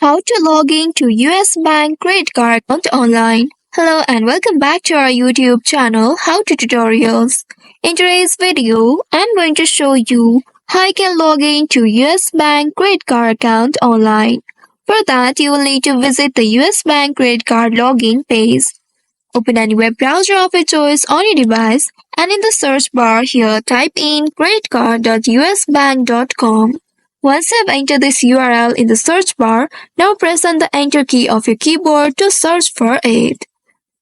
How to log in to US Bank credit card account online. Hello and welcome back to our YouTube channel How to Tutorials. In today's video, I'm going to show you how you can log in to US Bank credit card account online. For that, you will need to visit the US Bank credit card login page. Open any web browser of your choice on your device and in the search bar here type in creditcard.usbank.com. Once you have entered this URL in the search bar, now press on the enter key of your keyboard to search for it.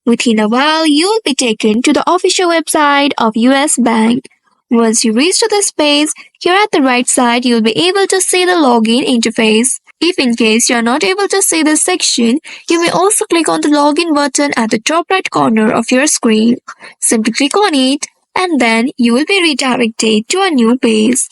Within a while, you will be taken to the official website of US Bank. Once you reach to this page, here at the right side, you will be able to see the login interface. If in case you are not able to see this section, you may also click on the login button at the top right corner of your screen. Simply click on it and then you will be redirected to a new page.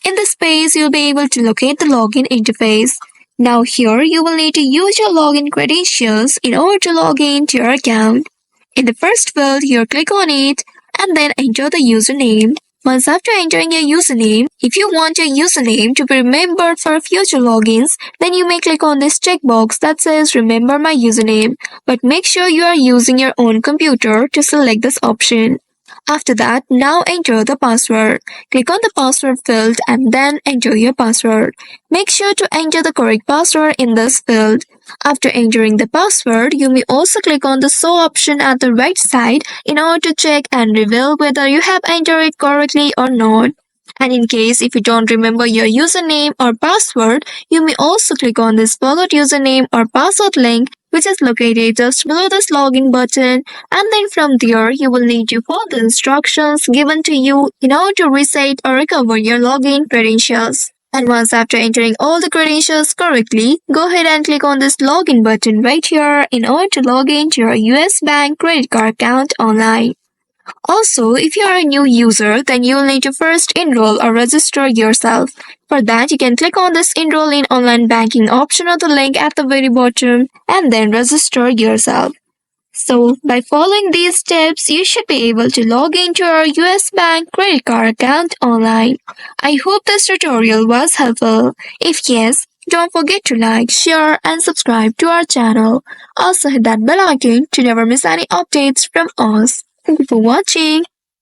In this page, you will be able to locate the login interface. Now here you will need to use your login credentials in order to log in to your account. In the first field, here click on it and then enter the username. Once after entering your username, if you want your username to be remembered for future logins, then you may click on this checkbox that says remember my username, but make sure you are using your own computer to select this option. After that, now enter the password. Click on the password field and then enter your password. Make sure to enter the correct password in this field. After entering the password, you may also click on the show option at the right side in order to check and reveal whether you have entered it correctly or not. And in case if you don't remember your username or password, you may also click on this forgot username or password link which is located just below this login button, and then from there you will need to follow the instructions given to you in order to reset or recover your login credentials. And once after entering all the credentials correctly, go ahead and click on this login button right here in order to log into your US Bank credit card account online. Also, if you are a new user, then you will need to first enroll or register yourself. For that, you can click on this Enroll in Online Banking option or the link at the very bottom and then register yourself. So, by following these steps, you should be able to log into your US Bank credit card account online. I hope this tutorial was helpful. If yes, don't forget to like, share and subscribe to our channel. Also hit that bell icon to never miss any updates from us. Thank you for watching.